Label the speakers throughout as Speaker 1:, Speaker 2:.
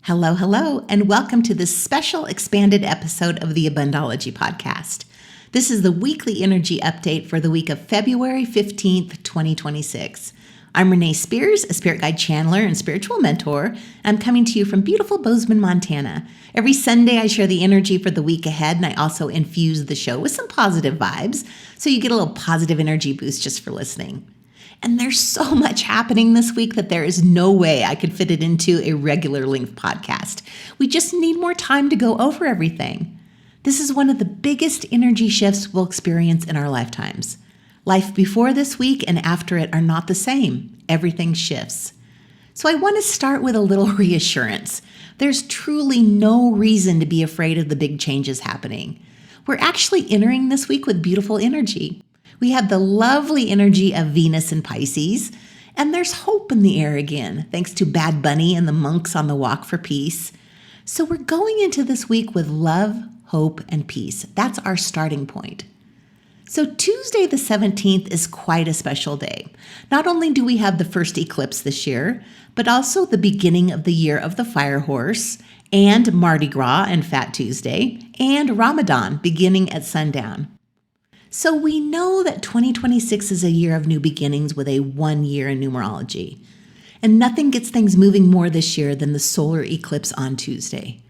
Speaker 1: Hello, hello, and welcome to this special expanded episode of the Embodiment podcast. This is the weekly energy update for the week of February 15th, 2026. I'm Renee Spears, a spirit guide channeler and spiritual mentor. I'm coming to you from beautiful Bozeman, Montana. Every Sunday, I share the energy for the week ahead, and I also infuse the show with some positive vibes, so you get a little positive energy boost just for listening. And there's so much happening this week that there is no way I could fit it into a regular length podcast. We just need more time to go over everything. This is one of the biggest energy shifts we'll experience in our lifetimes. Life before this week and after it are not the same. Everything shifts. So I want to start with a little reassurance. There's truly no reason to be afraid of the big changes happening. We're actually entering this week with beautiful energy. We have the lovely energy of Venus in Pisces, and there's hope in the air again, thanks to Bad Bunny and the monks on the walk for peace. So we're going into this week with love, hope, and peace. That's our starting point. So Tuesday the 17th is quite a special day. Not only do we have the first eclipse this year, but also the beginning of the year of the Fire Horse, and Mardi Gras and Fat Tuesday, and Ramadan beginning at sundown. So we know that 2026 is a year of new beginnings with a 1 year in numerology. And nothing gets things moving more this year than the solar eclipse on Tuesday.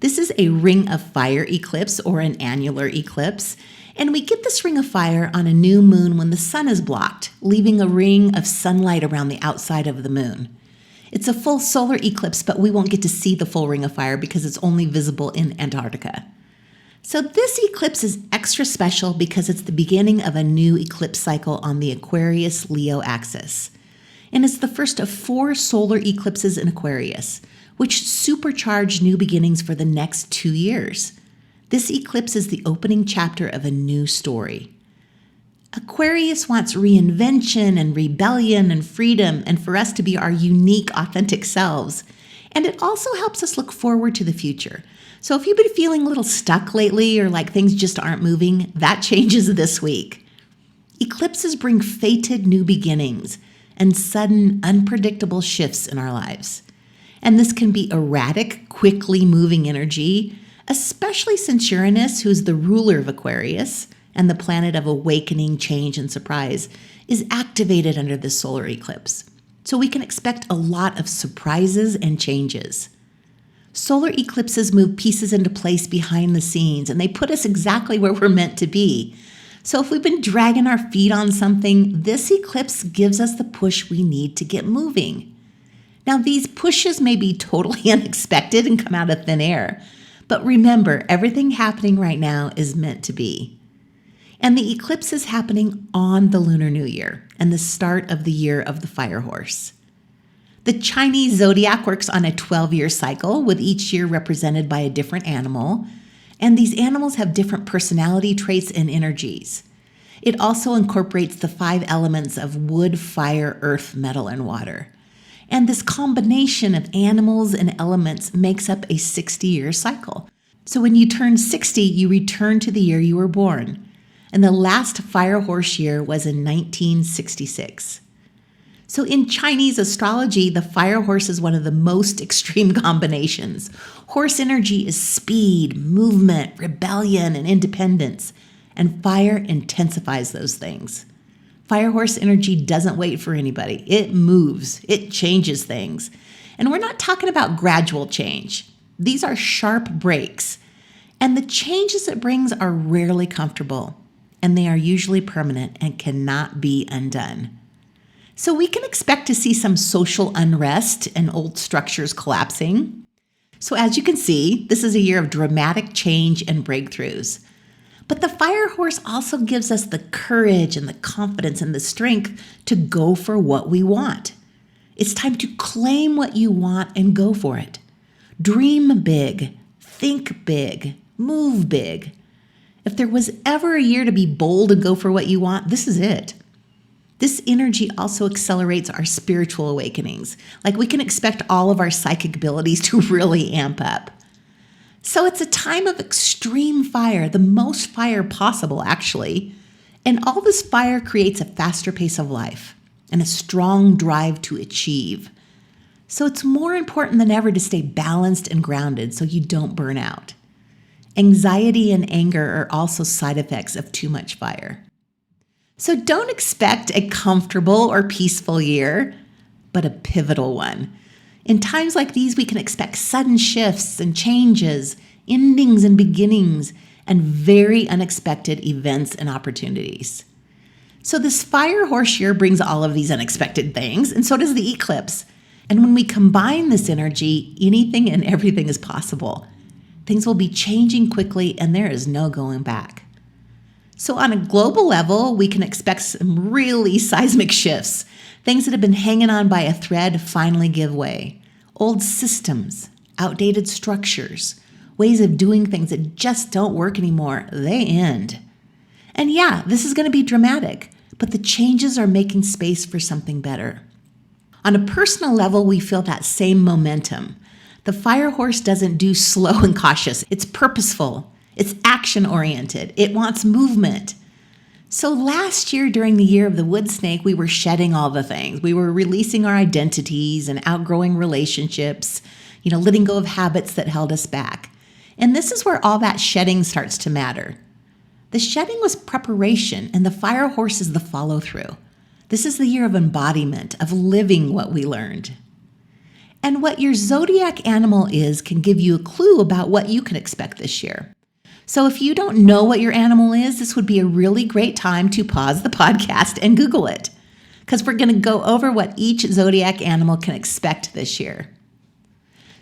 Speaker 1: This is a ring of fire eclipse or an annular eclipse. And we get this ring of fire on a new moon when the sun is blocked, leaving a ring of sunlight around the outside of the moon. It's a full solar eclipse, but we won't get to see the full ring of fire because it's only visible in Antarctica. So this eclipse is extra special because it's the beginning of a new eclipse cycle on the Aquarius-Leo axis. And it's the first of 4 solar eclipses in Aquarius, which supercharge new beginnings for the next 2 years. This eclipse is the opening chapter of a new story. Aquarius wants reinvention and rebellion and freedom and for us to be our unique, authentic selves. And it also helps us look forward to the future. So if you've been feeling a little stuck lately or like things just aren't moving, that changes this week. Eclipses bring fated new beginnings and sudden, unpredictable shifts in our lives. And this can be erratic, quickly moving energy, especially since Uranus, who's the ruler of Aquarius and the planet of awakening, change, and surprise, is activated under this solar eclipse. So we can expect a lot of surprises and changes. Solar eclipses move pieces into place behind the scenes, and they put us exactly where we're meant to be. So if we've been dragging our feet on something, this eclipse gives us the push we need to get moving. Now, these pushes may be totally unexpected and come out of thin air, but remember, everything happening right now is meant to be. And the eclipse is happening on the Lunar New Year and the start of the year of the Fire Horse. The Chinese zodiac works on a 12-year cycle, with each year represented by a different animal, and these animals have different personality traits and energies. It also incorporates the 5 elements of wood, fire, earth, metal, and water. And this combination of animals and elements makes up a 60-year cycle. So when you turn 60, you return to the year you were born. And the last Fire Horse year was in 1966. So in Chinese astrology, the Fire Horse is one of the most extreme combinations. Horse energy is speed, movement, rebellion, and independence, and fire intensifies those things. Fire Horse energy doesn't wait for anybody. It moves, it changes things. And we're not talking about gradual change. These are sharp breaks. And the changes it brings are rarely comfortable, and they are usually permanent and cannot be undone. So we can expect to see some social unrest and old structures collapsing. So as you can see, this is a year of dramatic change and breakthroughs. But the Fire Horse also gives us the courage and the confidence and the strength to go for what we want. It's time to claim what you want and go for it. Dream big, think big, move big. If there was ever a year to be bold and go for what you want, this is it. This energy also accelerates our spiritual awakenings. Like we can expect all of our psychic abilities to really amp up. So it's a time of extreme fire, the most fire possible, actually. And all this fire creates a faster pace of life and a strong drive to achieve. So it's more important than ever to stay balanced and grounded so you don't burn out. Anxiety and anger are also side effects of too much fire. So don't expect a comfortable or peaceful year, but a pivotal one. In times like these, we can expect sudden shifts and changes, endings and beginnings, and very unexpected events and opportunities. So this fire horse year brings all of these unexpected things, and so does the eclipse. And when we combine this energy, anything and everything is possible. Things will be changing quickly, and there is no going back. So on a global level, we can expect some really seismic shifts. Things that have been hanging on by a thread finally give way. Old systems, outdated structures, ways of doing things that just don't work anymore, they end. And yeah, this is going to be dramatic, but the changes are making space for something better. On a personal level, we feel that same momentum. The fire horse doesn't do slow and cautious. It's purposeful. It's action-oriented. It wants movement. So last year, during the year of the wood snake, we were shedding all the things. We were releasing our identities and outgrowing relationships, letting go of habits that held us back. And this is where all that shedding starts to matter. The shedding was preparation, and the fire horse is the follow-through. This is the year of embodiment, of living what we learned. And what your zodiac animal is can give you a clue about what you can expect this year. So if you don't know what your animal is, this would be a really great time to pause the podcast and Google it, because we're going to go over what each zodiac animal can expect this year.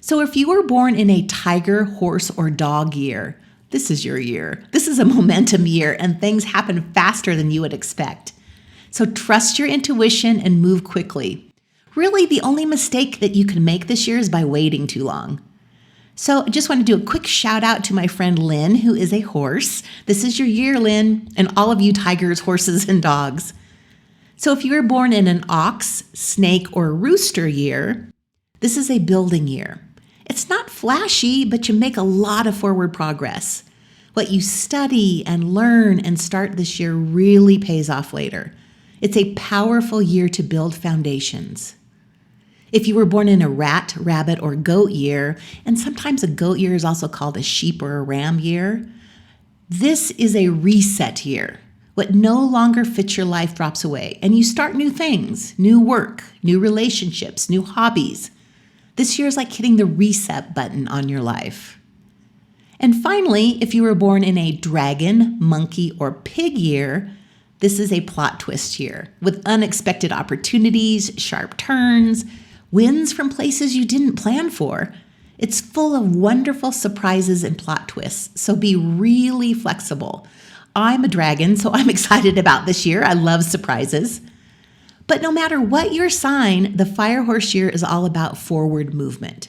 Speaker 1: So if you were born in a tiger, horse, or dog year, this is your year. This is a momentum year, and things happen faster than you would expect. So trust your intuition and move quickly. Really, the only mistake that you can make this year is by waiting too long. So I just want to do a quick shout out to my friend Lynn, who is a horse. This is your year, Lynn, and all of you tigers, horses, and dogs. So if you were born in an ox, snake, or rooster year, this is a building year. It's not flashy, but you make a lot of forward progress. What you study and learn and start this year really pays off later. It's a powerful year to build foundations. If you were born in a rat, rabbit, or goat year, and sometimes a goat year is also called a sheep or a ram year, this is a reset year. What no longer fits your life drops away, and you start new things, new work, new relationships, new hobbies. This year is like hitting the reset button on your life. And finally, if you were born in a dragon, monkey, or pig year, this is a plot twist year with unexpected opportunities, sharp turns, wins from places you didn't plan for. It's full of wonderful surprises and plot twists, so be really flexible. I'm a dragon, so I'm excited about this year. I love surprises. But no matter what your sign, the fire horse year is all about forward movement.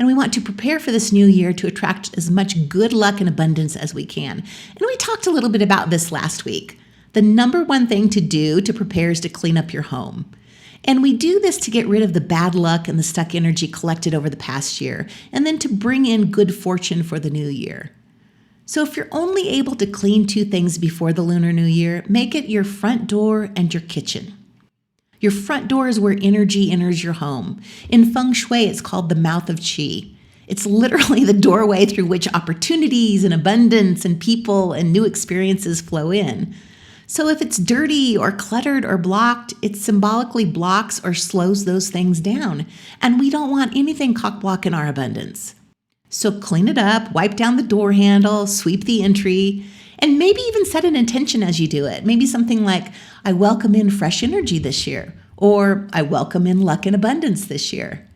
Speaker 1: And we want to prepare for this new year to attract as much good luck and abundance as we can. And we talked a little bit about this last week. The number one thing to do to prepare is to clean up your home. And we do this to get rid of the bad luck and the stuck energy collected over the past year, and then to bring in good fortune for the new year. So if you're only able to clean two things before the Lunar New Year, make it your front door and your kitchen. Your front door is where energy enters your home. In Feng Shui, it's called the mouth of Qi. It's literally the doorway through which opportunities and abundance and people and new experiences flow in. So if it's dirty or cluttered or blocked, it symbolically blocks or slows those things down. And we don't want anything cock-blocking our abundance. So clean it up, wipe down the door handle, sweep the entry, and maybe even set an intention as you do it. Maybe something like, I welcome in fresh energy this year, or I welcome in luck and abundance this year.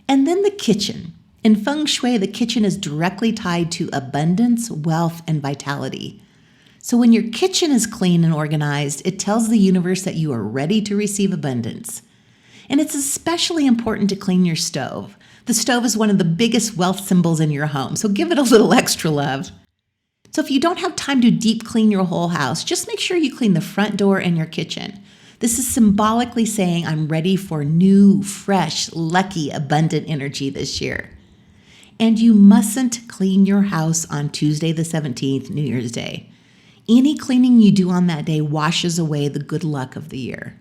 Speaker 1: And then the kitchen. In Feng Shui, the kitchen is directly tied to abundance, wealth, and vitality. So when your kitchen is clean and organized, it tells the universe that you are ready to receive abundance. And it's especially important to clean your stove. The stove is one of the biggest wealth symbols in your home, so give it a little extra love. So if you don't have time to deep clean your whole house, just make sure you clean the front door and your kitchen. This is symbolically saying I'm ready for new, fresh, lucky, abundant energy this year. And you mustn't clean your house on Tuesday the 17th, New Year's Day. Any cleaning you do on that day washes away the good luck of the year.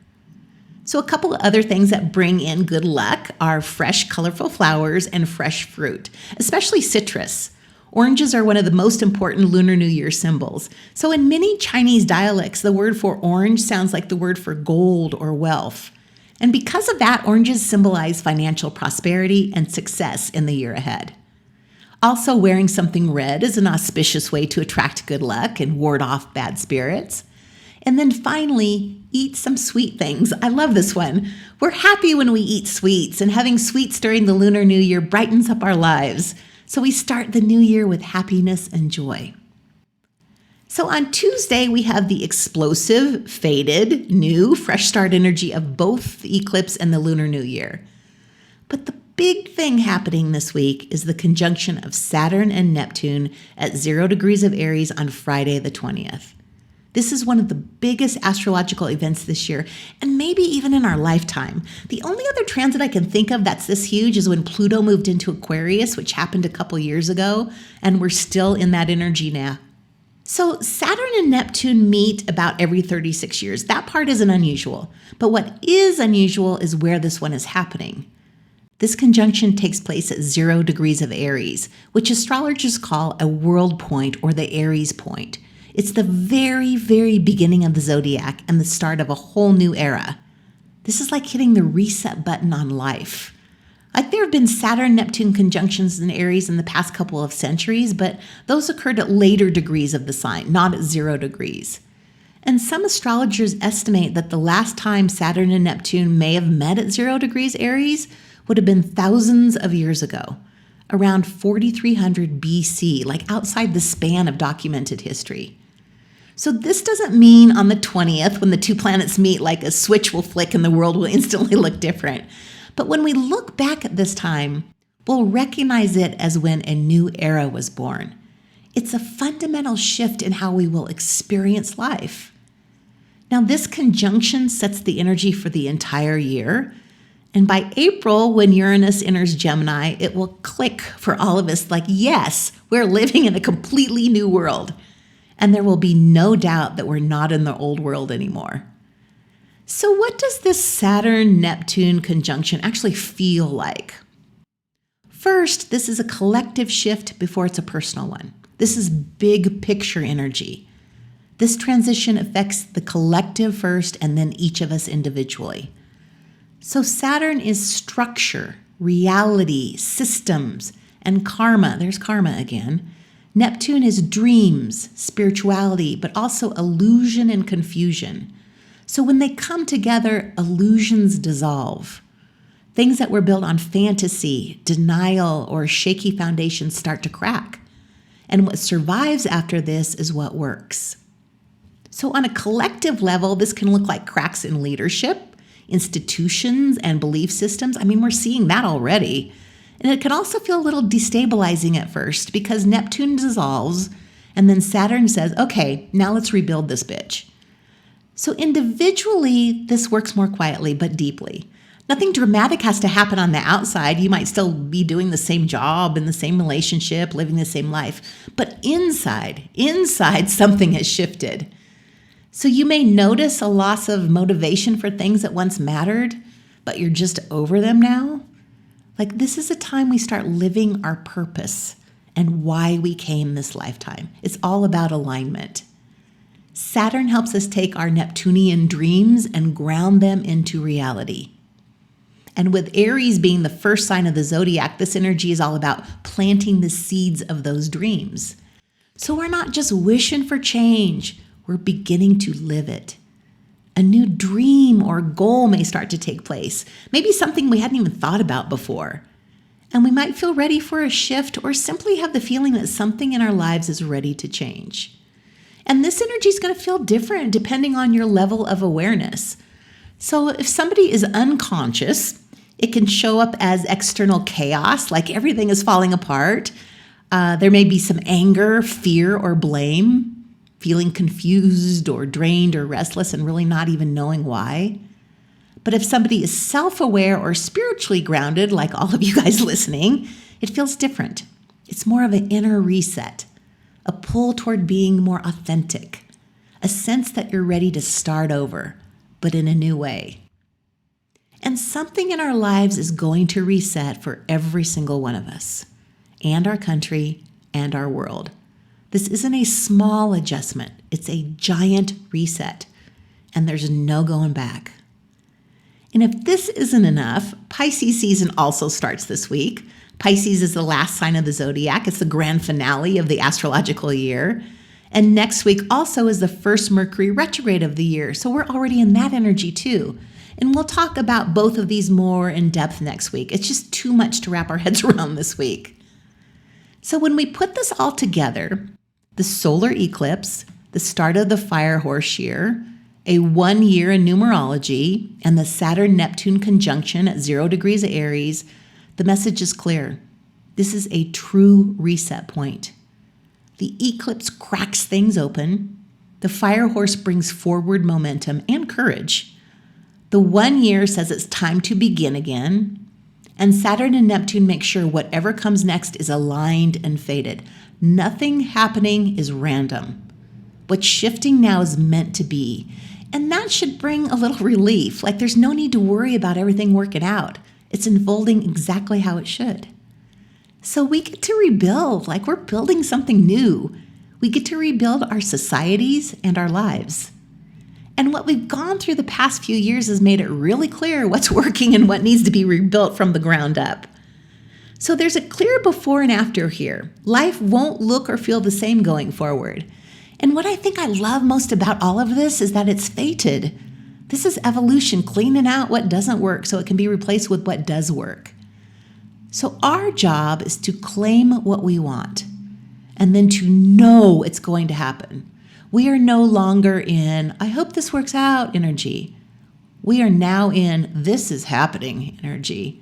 Speaker 1: So a couple of other things that bring in good luck are fresh, colorful flowers and fresh fruit, especially citrus. Oranges are one of the most important Lunar New Year symbols. So in many Chinese dialects, the word for orange sounds like the word for gold or wealth. And because of that, oranges symbolize financial prosperity and success in the year ahead. Also, wearing something red is an auspicious way to attract good luck and ward off bad spirits. And then finally, eat some sweet things. I love this one. We're happy when we eat sweets, and having sweets during the Lunar New Year brightens up our lives. So we start the new year with happiness and joy. So on Tuesday, we have the explosive, faded, new, fresh start energy of both the eclipse and the Lunar New Year. But the big thing happening this week is the conjunction of Saturn and Neptune at 0 degrees of Aries on Friday the 20th. This is one of the biggest astrological events this year, and maybe even in our lifetime. The only other transit I can think of that's this huge is when Pluto moved into Aquarius, which happened a couple years ago, and we're still in that energy now. So Saturn and Neptune meet about every 36 years. That part isn't unusual, but what is unusual is where this one is happening. This conjunction takes place at 0 degrees of Aries, which astrologers call a world point or the Aries point. It's the very, very beginning of the zodiac and the start of a whole new era. This is like hitting the reset button on life. Like there have been Saturn-Neptune conjunctions in Aries in the past couple of centuries, but those occurred at later degrees of the sign, not at 0 degrees. And some astrologers estimate that the last time Saturn and Neptune may have met at 0 degrees Aries would have been thousands of years ago, around 4300 BC, like outside the span of documented history. So this doesn't mean on the 20th, when the two planets meet, like a switch will flick and the world will instantly look different. But when we look back at this time, we'll recognize it as when a new era was born. It's a fundamental shift in how we will experience life. Now, this conjunction sets the energy for the entire year. And by April, when Uranus enters Gemini, it will click for all of us like, yes, we're living in a completely new world. And there will be no doubt that we're not in the old world anymore. So what does this Saturn-Neptune conjunction actually feel like? First, this is a collective shift before it's a personal one. This is big picture energy. This transition affects the collective first and then each of us individually. So Saturn is structure, reality, systems, and karma. There's karma again. Neptune is dreams, spirituality, but also illusion and confusion. So when they come together, illusions dissolve. Things that were built on fantasy, denial, or shaky foundations start to crack. And what survives after this is what works. So on a collective level, this can look like cracks in leadership, institutions, and belief systems. I mean, we're seeing that already. And it can also feel a little destabilizing at first because Neptune dissolves and then Saturn says, okay, now let's rebuild this bitch. So individually, this works more quietly but deeply. Nothing dramatic has to happen on the outside. You might still be doing the same job in the same relationship, living the same life. But inside, something has shifted. So you may notice a loss of motivation for things that once mattered, but you're just over them now. Like this is a time we start living our purpose and why we came this lifetime. It's all about alignment. Saturn helps us take our Neptunian dreams and ground them into reality. And with Aries being the first sign of the zodiac, this energy is all about planting the seeds of those dreams. So we're not just wishing for change, we're beginning to live it. A new dream or goal may start to take place, maybe something we hadn't even thought about before. And we might feel ready for a shift or simply have the feeling that something in our lives is ready to change. And this energy is going to feel different depending on your level of awareness. So if somebody is unconscious, it can show up as external chaos, like everything is falling apart. There may be some anger, fear, or blame. Feeling confused or drained or restless and really not even knowing why. But if somebody is self-aware or spiritually grounded, like all of you guys listening, it feels different. It's more of an inner reset, a pull toward being more authentic, a sense that you're ready to start over, but in a new way. And something in our lives is going to reset for every single one of us, and our country, and our world. This isn't a small adjustment. It's a giant reset, and there's no going back. And if this isn't enough, Pisces season also starts this week. Pisces is the last sign of the zodiac. It's the grand finale of the astrological year. And next week also is the first Mercury retrograde of the year. So we're already in that energy too. And we'll talk about both of these more in depth next week. It's just too much to wrap our heads around this week. So when we put this all together, the solar eclipse, the start of the fire horse year, a 1 year in numerology, and the Saturn-Neptune conjunction at 0 degrees Aries, the message is clear. This is a true reset point. The eclipse cracks things open. The fire horse brings forward momentum and courage. The 1 year says it's time to begin again. And Saturn and Neptune make sure whatever comes next is aligned and fated. Nothing happening is random. What's shifting now is meant to be. And that should bring a little relief. Like there's no need to worry about everything working out. It's unfolding exactly how it should. So we get to rebuild, like we're building something new. We get to rebuild our societies and our lives. And what we've gone through the past few years has made it really clear what's working and what needs to be rebuilt from the ground up. So there's a clear before and after here. Life won't look or feel the same going forward. And what I think I love most about all of this is that it's fated. This is evolution cleaning out what doesn't work so it can be replaced with what does work. So our job is to claim what we want and then to know it's going to happen. We are no longer in, I hope this works out energy. We are now in, this is happening energy.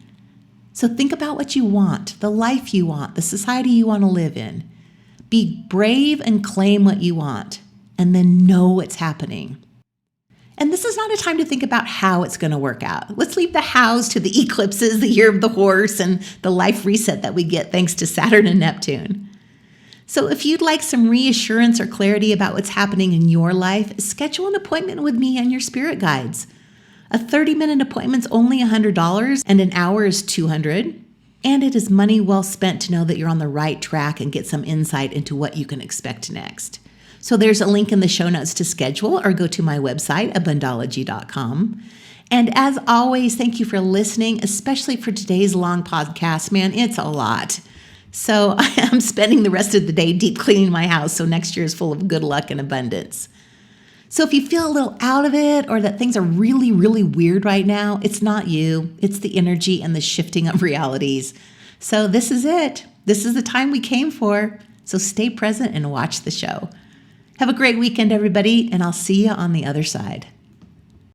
Speaker 1: So think about what you want, the life you want, the society you want to live in. Be brave and claim what you want, and then know it's happening. And this is not a time to think about how it's going to work out. Let's leave the hows to the eclipses, the year of the horse, and the life reset that we get thanks to Saturn and Neptune. So if you'd like some reassurance or clarity about what's happening in your life, schedule an appointment with me and your spirit guides. A 30-minute appointment's only $100 and an hour is $200. And it is money well spent to know that you're on the right track and get some insight into what you can expect next. So there's a link in the show notes to schedule or go to my website, embodiment.com. And as always, thank you for listening, especially for today's long podcast. Man, it's a lot. So I am spending the rest of the day deep cleaning my house, so next year is full of good luck and abundance. So if you feel a little out of it or that things are really, really weird right now, it's not you. It's the energy and the shifting of realities. So this is it. This is the time we came for. So stay present and watch the show. Have a great weekend, everybody, and I'll see you on the other side.